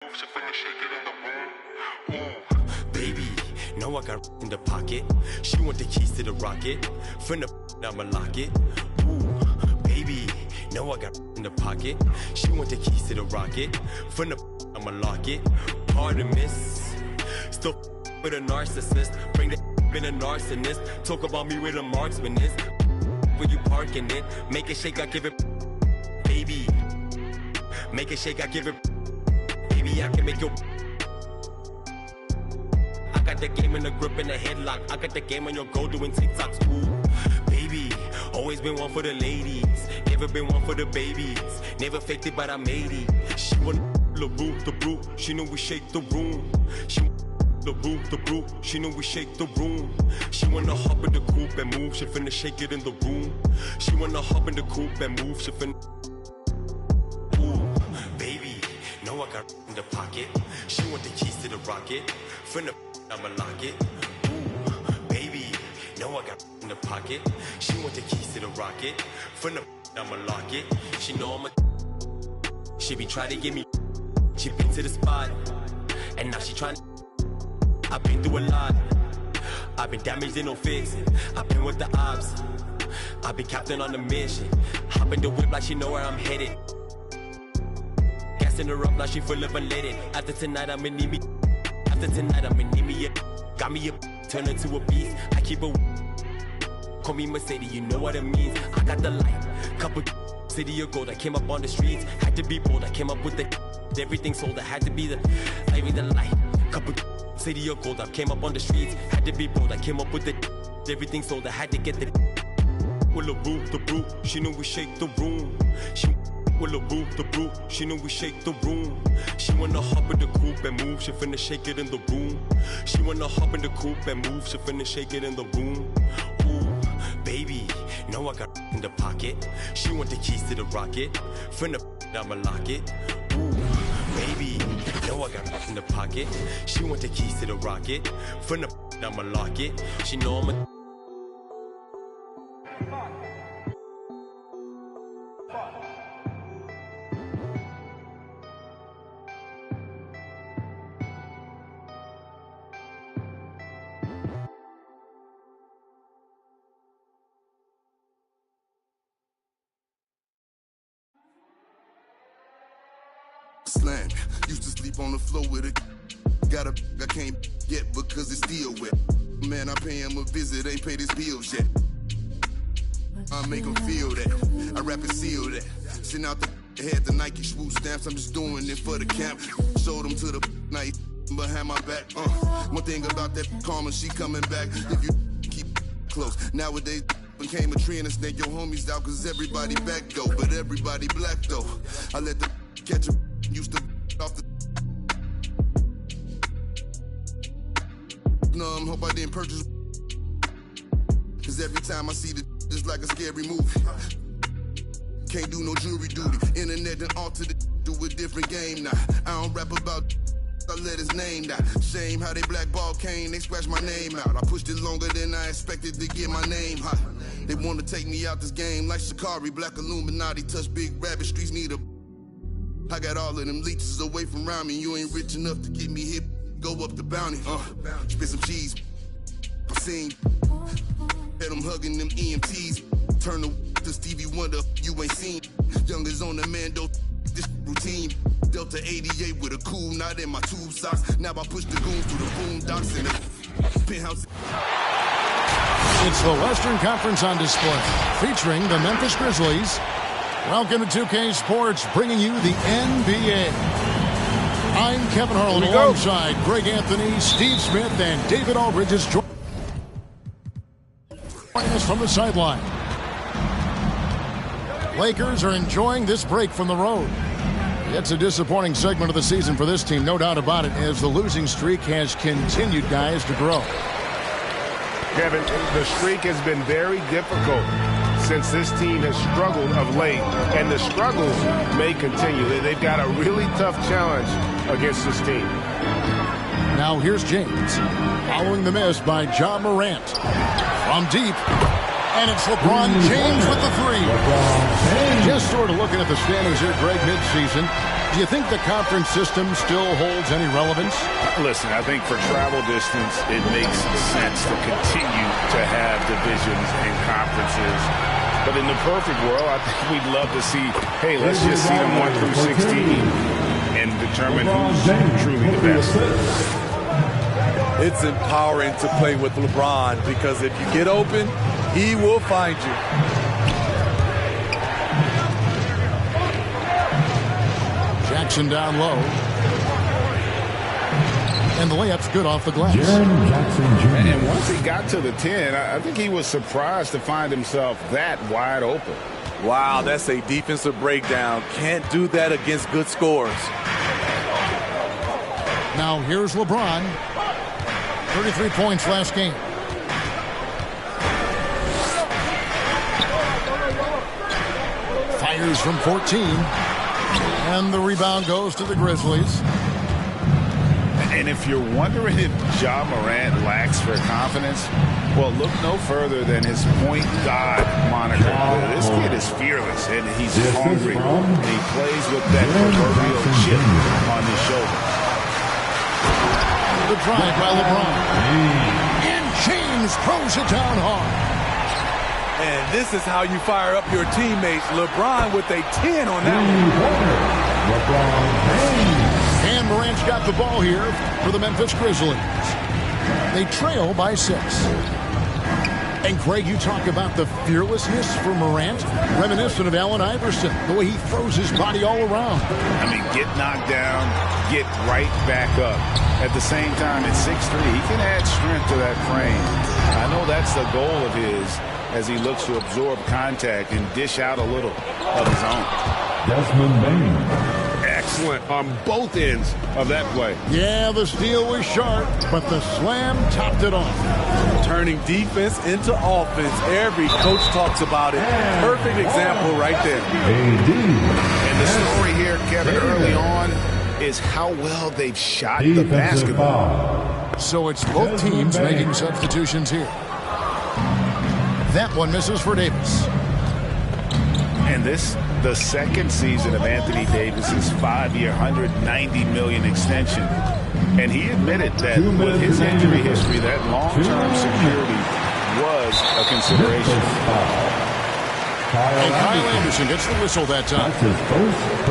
She finna shake it in the room. Ooh, baby, know I got in the pocket. She want the keys to the rocket. Finna I'ma lock it. Ooh, baby, know I got in the pocket. She want the keys to the rocket. Finna I'ma lock it. Pardon miss. Still with a narcissist. Bring the in a narcissist. Talk about me with a marksman is. When you parking it, make it shake, I give it. Baby, make it shake, I give it. Baby, I can make you. I got the game in the grip and the headlock. I got the game on your go doing TikToks. Ooh, baby, always been one for the ladies. Never been one for the babies. Never faked it, but I made it. She want the brute. She know we shake the room. She the brute. She know we shake the room. She wanna hop in the coupe and move. She finna shake it in the room. She wanna hop in the coupe and move. She finna. Know I got in the pocket. She want the keys to the rocket. Finna I'ma lock it. Ooh, baby, know I got in the pocket. She want the keys to the rocket. Finna I'ma lock it. She know I'm a. She be trying to get me. She been to the spot, and now she trying. I've been through a lot. I've been damaged and no fixing. I've been with the ops. I've been captain on the mission. Hop in the whip like she know where I'm headed. In her up, now she full of unleaded. After tonight, I'ma need me. After tonight, I'ma need me. Got me a turn her to a beast. I keep a. Call me Mercedes, you know what it means. I got the light. Couple city of gold. I came up on the streets. Had to be bold. I came up with the. Everything sold. I had to be the. I mean the light. Couple city of gold. I came up on the streets. Had to be bold. I came up with the. Everything sold. I had to get the. Well, the brute. She knew we shake the room. She. Well, the brute, she know we shake the room. She wanna hop in the coupe and move, she finna shake it in the room. She wanna hop in the coupe and move, she finna shake it in the room. Ooh, baby, know I got in the pocket. She want the keys to the rocket. Finna I'ma lock it. Ooh, baby, know I got in the pocket. She want the keys to the rocket. Finna I'ma lock it. She know I'm a. Slam, used to sleep on the floor with a. Got a I can't get because it's still wet. Man, I pay him a visit, ain't paid his bills yet. I make him feel that. I rap and seal that. Send out the head the Nike swoop stamps. I'm just doing it for the camp. Showed him to the night behind my back. One thing about that karma, she coming back. If you keep close. Nowadays became a trend and snake your homies out cause everybody back though. But everybody black though. I let the catch a used to off the numb, hope I didn't purchase. Cause every time I see the just like a scary movie. Can't do no jury duty. Internet and altered it to a different game now. I don't rap about I let his name down. Shame how they blackball Kane, they scratched my name out. I pushed it longer than I expected to get my name hot. They wanna take me out this game like Shikari, Black Illuminati, touch big rabbit, streets need a. I got all of them leeches away from around me. You ain't rich enough to get me hip. Go up the bounty. Spit some cheese. I'm seeing. Bet I'm hugging them EMTs. Turn to Stevie Wonder. You ain't seen. Youngers on the Mando. This routine. Delta 88 with a cool knot in my tube socks. Now I push the goon through the boondocks in the penthouse. It's the Western Conference on display, featuring the Memphis Grizzlies. Welcome to 2K Sports, bringing you the NBA. I'm Kevin Harlan alongside Greg Anthony, Steve Smith, and David Aldridge is joining us from the sideline. Lakers are enjoying this break from the road. It's a disappointing segment of the season for this team, no doubt about it, as the losing streak has continued, guys, to grow. Kevin, the streak has been very difficult since this team has struggled of late, and the struggles may continue. They've got a really tough challenge against this team. Now here's James, following the miss by John Morant. From deep, and it's LeBron James with the three. Just sort of looking at the standings here, Greg, midseason. Do you think the conference system still holds any relevance? Listen, I think for travel distance, it makes sense to continue to have divisions and conferences. But in the perfect world, I think we'd love to see, hey, let's just see them 1 through 16 and determine who's truly the best. It's empowering to play with LeBron because if you get open, he will find you. Jackson down low. And the layup's good off the glass. And once he got to the 10, I think he was surprised to find himself that wide open. Wow, that's a defensive breakdown. Can't do that against good scores. Now here's LeBron. 33 points last game. Fires from 14. And the rebound goes to the Grizzlies. And if you're wondering if Ja Morant lacks for confidence, well, look no further than his point guard moniker. This kid is fearless, and he's hungry. And he plays with that proverbial chip on his shoulder. The drive by LeBron. And James throws it down hard. And this is how you fire up your teammates. LeBron with a 10 on that one. And Morant's got the ball here for the Memphis Grizzlies. They trail by 6. And Craig, you talk about the fearlessness for Morant, reminiscent of Allen Iverson, the way he throws his body all around. I mean, get knocked down, get right back up. At the same time, at 6'3", he can add strength to that frame. I know that's the goal of his as he looks to absorb contact and dish out a little of his own. Desmond Bain. Excellent on both ends of that play. Yeah, the steal was sharp, but the slam topped it off. Turning defense into offense. Every coach talks about it. Perfect example right there. And the story here, Kevin, early on is how well they've shot the basketball. So it's both teams making substitutions here. That one misses for Davis. And this, the second season of Anthony Davis's 5-year, $190 million extension. And he admitted that with his injury history, that long-term security was a consideration. And Kyle Anderson gets the whistle that time.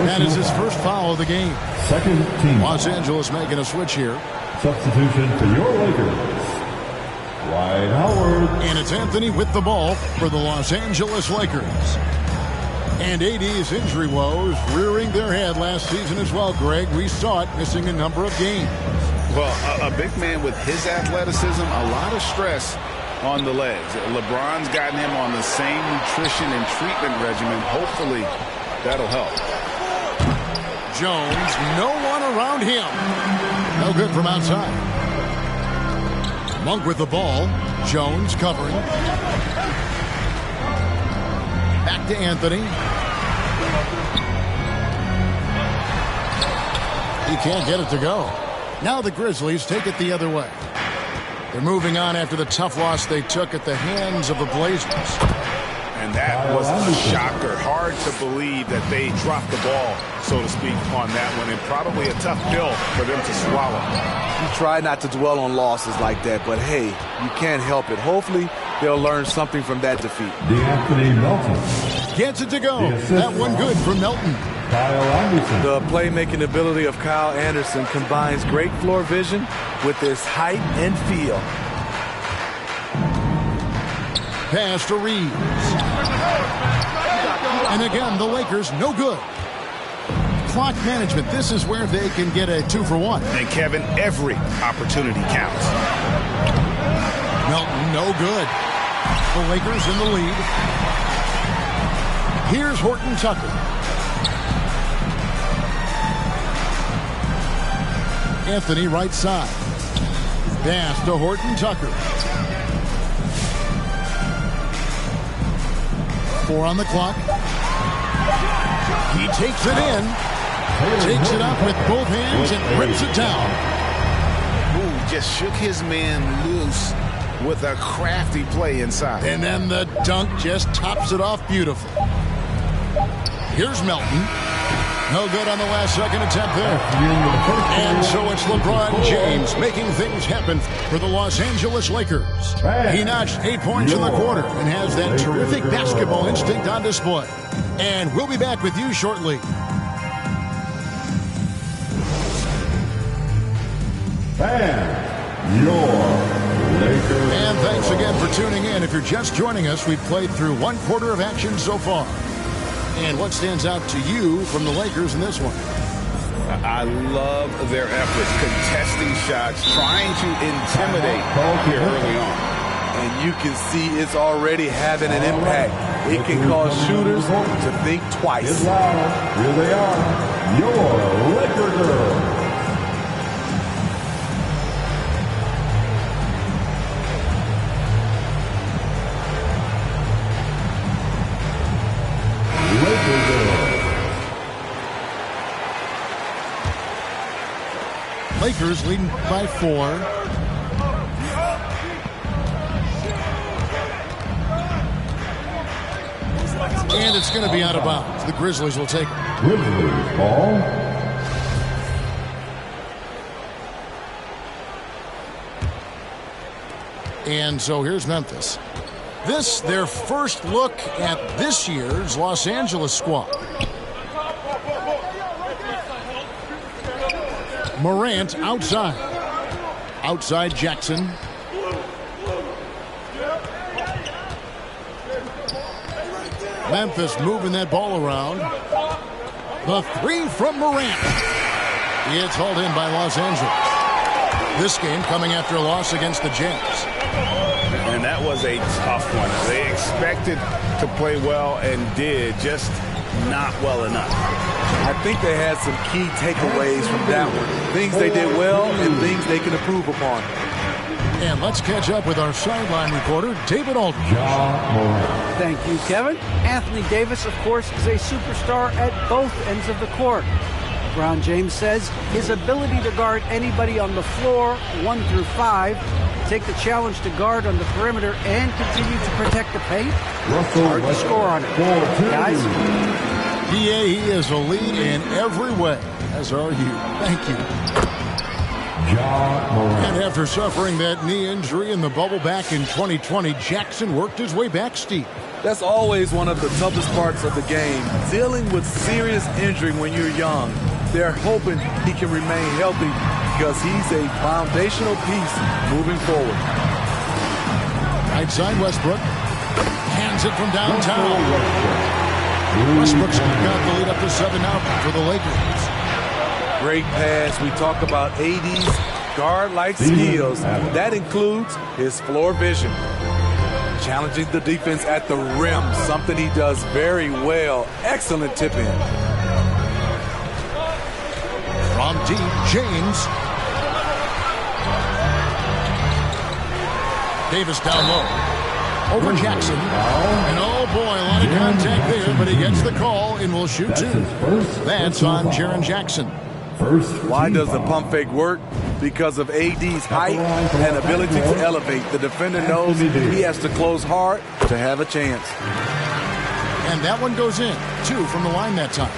That is his first foul of the game. Second team. Los Angeles making a switch here. Substitution for your Lakers. Dwight Howard. And it's Anthony with the ball for the Los Angeles Lakers. And AD's injury woes rearing their head last season as well, Greg. We saw it, missing a number of games. Well, a big man with his athleticism, a lot of stress on the legs. LeBron's gotten him on the same nutrition and treatment regimen. Hopefully, that'll help. Jones, no one around him. No good from outside. Monk with the ball. Jones covering. Back to Anthony. He can't get it to go. Now the Grizzlies take it the other way. They're moving on after the tough loss they took at the hands of the Blazers. And that was a shocker. Hard to believe that they dropped the ball, so to speak, on that one. And probably a tough pill for them to swallow. You try not to dwell on losses like that, but hey, you can't help it. Hopefully, they'll learn something from that defeat. D'Anthony Melton. Gets it to go. That one good for Melton. Kyle Anderson. The playmaking ability of Kyle Anderson combines great floor vision with his height and feel. Pass to Reeves. And again, the Lakers no good. Clock management, this is where they can get a 2-for-1. And Kevin, every opportunity counts. Melton no good. The Lakers in the lead. Here's Horton Tucker. Anthony right side. Pass to Horton Tucker. 4 on the clock. He takes it in. Takes it up with both hands and rips it down. Ooh, just shook his man loose with a crafty play inside. And then the dunk just tops it off beautiful. Here's Melton. No good on the last second attempt there. And so it's LeBron James making things happen for the Los Angeles Lakers. He notched 8 points in the quarter and has that terrific basketball instinct on display. And we'll be back with you shortly. And your Lakers. And thanks again for tuning in. If you're just joining us, we've played through 1 quarter of action so far. And what stands out to you from the Lakers in this one? I love their efforts, contesting shots, trying to intimidate here early on. And you can see it's already having an impact. It can cause shooters to think twice. Here they are, your Laker girls. Lakers leading by 4. And it's going to be out of bounds. The Grizzlies will take it. Grizzlies ball. And so here's Memphis. This, their first look at this year's Los Angeles squad. Morant outside. Outside Jackson. Memphis moving that ball around. The 3 from Morant. It's hauled in by Los Angeles. This game coming after a loss against the Jazz. And that was a tough one. They expected to play well and did, just not well enough. I think they had some key takeaways from that one. Things they did well and things they can improve upon. And let's catch up with our sideline reporter, David Aldridge. Thank you, Kevin. Anthony Davis, of course, is a superstar at both ends of the court. LeBron James says his ability to guard anybody on the floor, 1 through 5, take the challenge to guard on the perimeter and continue to protect the paint. Hard to score on it. Guys? PA, he is a lead in every way, as are you. Thank you. And after suffering that knee injury in the bubble back in 2020, Jackson worked his way back steep. That's always one of the toughest parts of the game, dealing with serious injury when you're young. They're hoping he can remain healthy because he's a foundational piece moving forward. Right side, Westbrook. Hands it from downtown. Westbrook's got the lead up to 7 now for the Lakers. Great pass. We talk about AD's guard-like skills. That includes his floor vision. Challenging the defense at the rim, something he does very well. Excellent tip-in. From deep, James. Davis down low. Over Jackson. And oh boy, a lot of contact there, but he gets the call and will shoot 2. That's on Jaren Jackson. Why does the pump fake work? Because of AD's height and ability to elevate. The defender knows he has to close hard to have a chance. And that one goes in. 2 from the line that time.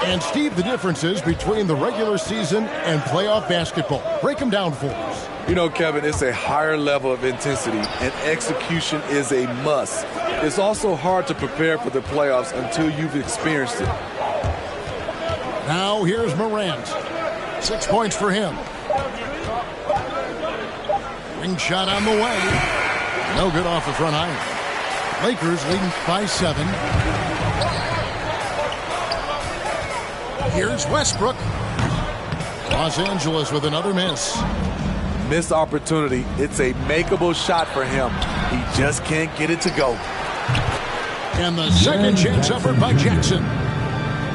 And Steve, the differences between the regular season and playoff basketball. Break them down for us. You know, Kevin, it's a higher level of intensity, and execution is a must. It's also hard to prepare for the playoffs until you've experienced it. Now here's Morant. 6 points for him. Ring shot on the way. No good off the front iron. Lakers leading by 7. Here's Westbrook. Los Angeles with another miss. Missed opportunity. It's a makeable shot for him. He just can't get it to go. And the second chance effort by Jackson.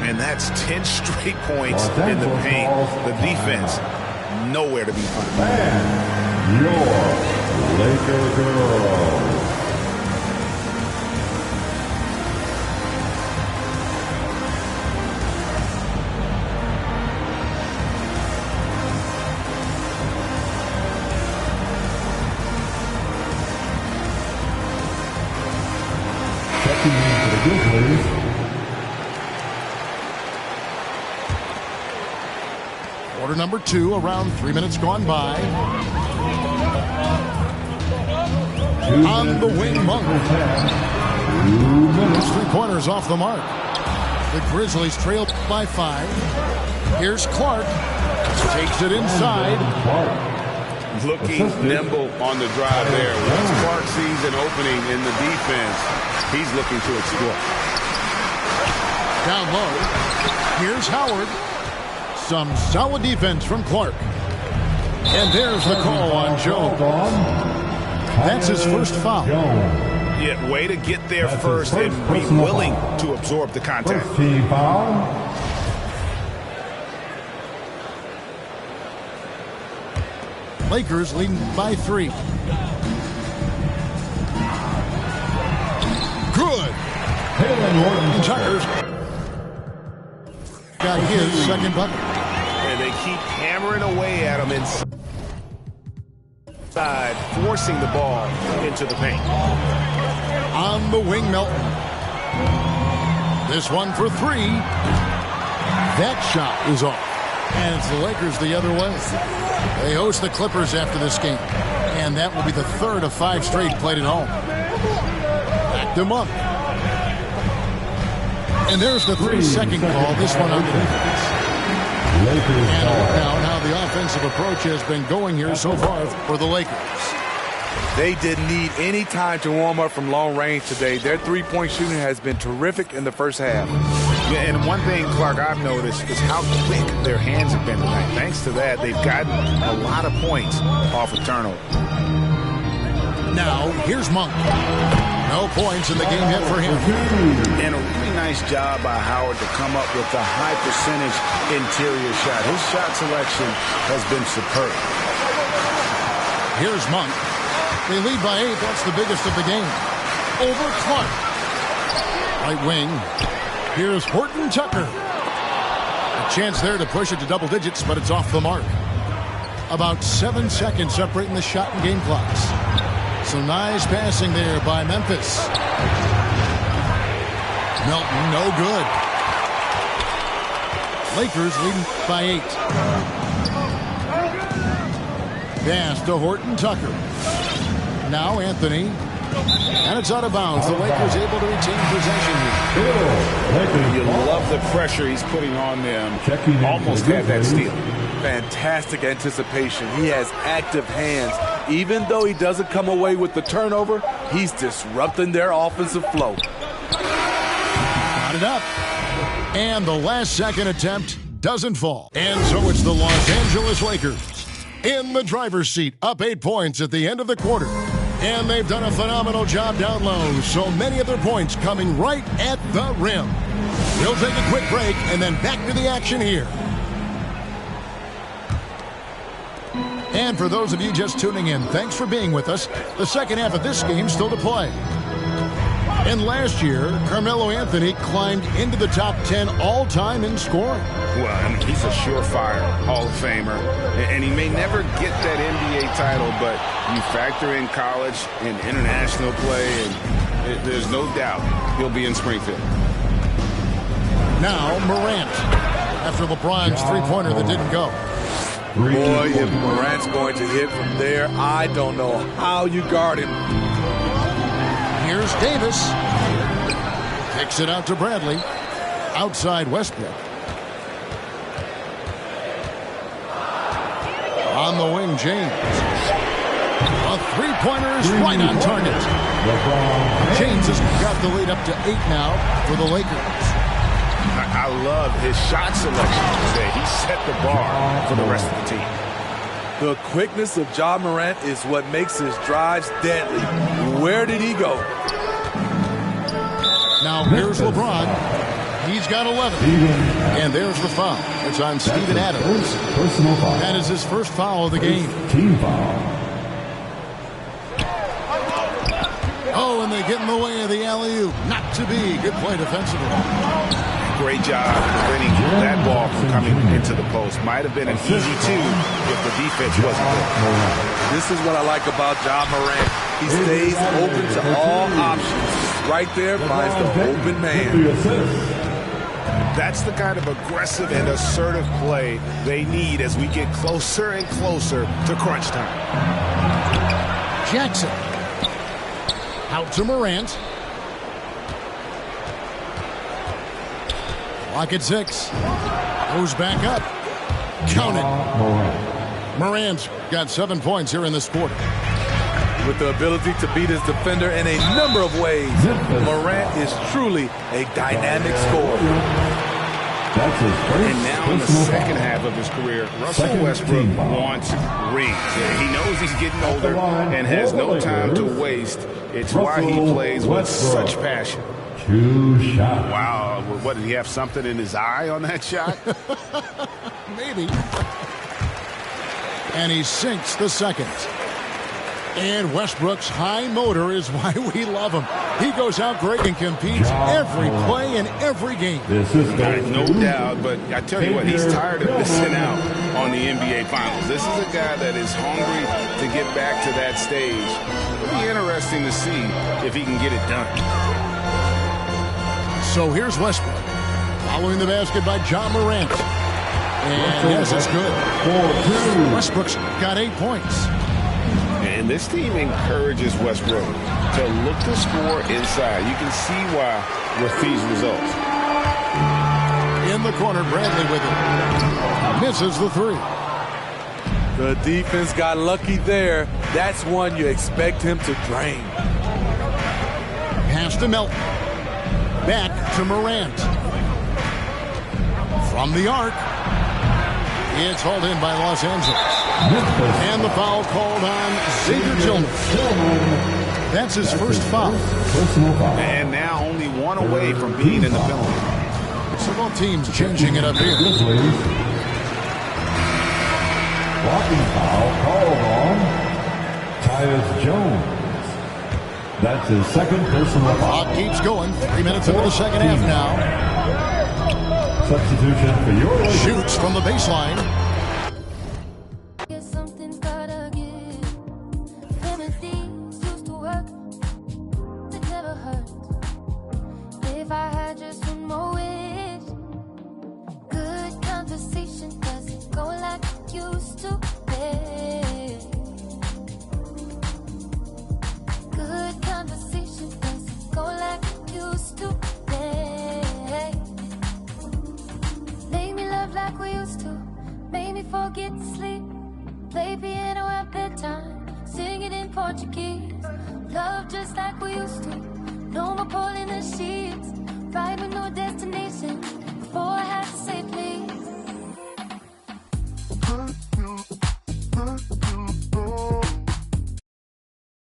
And that's 10 straight points in the paint. The defense, nowhere to be found. Your Laker girls. Checking in for the Grizzlies. Quarter number 2, around 3 minutes gone by. On the wing, Monk. Those 3 pointers off the mark. The Grizzlies trail by 5. Here's Clark. Takes it inside. Looking nimble on the drive there. Once Clark sees an opening in the defense, he's looking to explore. Down low. Here's Howard. Some solid defense from Clark. And there's the call on Joe. That's his first foul. Yeah, way to get there first and be willing to absorb the contact. Lakers leading by 3. Good. Tucker's got his second bucket. And they keep hammering away at him inside, forcing the ball into the paint. On the wing, Melton. This one for 3. That shot is off. And it's the Lakers the other way. They host the Clippers after this game. And that will be the 3rd of 5 straight played at home. Back to Monk. And there's the 3-second call. This one on the defense. And now how the offensive approach has been going here so far for the Lakers. They didn't need any time to warm up from long range today. Their three-point shooting has been terrific in the first half. Yeah, and one thing, Clark, I've noticed is how quick their hands have been tonight. Thanks to that, they've gotten a lot of points off of turnover. Now, here's Monk. No points in the game yet for him. And a really nice job by Howard to come up with a high percentage interior shot. His shot selection has been superb. Here's Monk. They lead by 8. That's the biggest of the game. Over Clark. Right wing. Here's Horton Tucker. A chance there to push it to double digits, but it's off the mark. About 7 seconds separating the shot and game clocks. So nice passing there by Memphis. Melton, no good. Lakers leading by 8. Pass to Horton Tucker. Now Anthony. And it's out of bounds. The Lakers able to retain possession here. You love the pressure he's putting on them. Almost had that steal. Fantastic anticipation. He has active hands. Even though he doesn't come away with the turnover, he's disrupting their offensive flow. Got it up. And the last second attempt doesn't fall. And so it's the Los Angeles Lakers in the driver's seat, up 8 points at the end of the quarter. And they've done a phenomenal job down low. So many of their points coming right at the rim. We'll take a quick break and then back to the action here. And for those of you just tuning in, thanks for being with us. The second half of this game still to play. And last year, Carmelo Anthony climbed into the top 10 all-time in scoring. Well, I mean, he's a surefire Hall of Famer. And he may never get that NBA title, but you factor in college and international play, and there's no doubt he'll be in Springfield. Now, Morant, after LeBron's three-pointer that didn't go. Boy, if Morant's going to hit from there, I don't know how you guard him. Here's Davis. Kicks it out to Bradley. Outside Westbrook. On the wing, James. A three-pointer is right on target. James has got the lead up to 8 now for the Lakers. I love his shot selection today. He set the bar for the rest of the team. The quickness of Ja Morant is what makes his drives deadly. Where did he go? Now here's LeBron. He's got 11. And there's the foul. It's on Steven Adams. That is his first foul of the game. Team foul. Oh, and they get in the way of the alley-oop. Not to be. Good play defensively. Great job preventing that ball from coming into the post. Might have been an easy 2 if the defense wasn't there. This is what I like about Ja Morant. He stays open to all options. Right there finds the open man. That's the kind of aggressive and assertive play they need as we get closer and closer to crunch time. Jackson. Out to Morant. Clock at 6. Goes back up. Count it. Morant's got 7 points here in this quarter. With the ability to beat his defender in a number of ways, Morant is truly a dynamic scorer. And now in the second half of his career, Russell Westbrook wants rings. He knows he's getting older and has no time to waste. It's why he plays with such passion. Wow, what, did he have something in his eye on that shot? Maybe. And he sinks the second. And Westbrook's high motor is why we love him. He goes out great and competes every play in every game. No doubt, but I tell you what, he's tired of missing out on the NBA Finals. This is a guy that is hungry to get back to that stage. It'll be interesting to see if he can get it done. So here's Westbrook. Following the basket by John Morant. And yes, it's good. Westbrook's got 8 points. And this team encourages Westbrook to look to score inside. You can see why with these results. In the corner, Bradley with it. Misses the 3. The defense got lucky there. That's one you expect him to drain. Pass to Melton. Back to Morant. From the arc. It's hauled in by Los Angeles. And the foul called on Xavier Tillman. That's his first foul. And now only one away from being in the penalty. So both teams changing it up here. Blocking foul called on Tyus Jones. That's his second personal foul. Clock keeps going. 3 minutes into the second half now. Substitution for your Lakers. Shoots from the baseline. If I had just one more wish, good conversation doesn't go like it used to be. Good conversation doesn't go like it used to be. Make me love like we used to, make me forget to sleep. Play piano at bedtime, sing it in Portuguese. Love just like we used to, no more pulling the sheets. Ride with no destination, before I had to say please.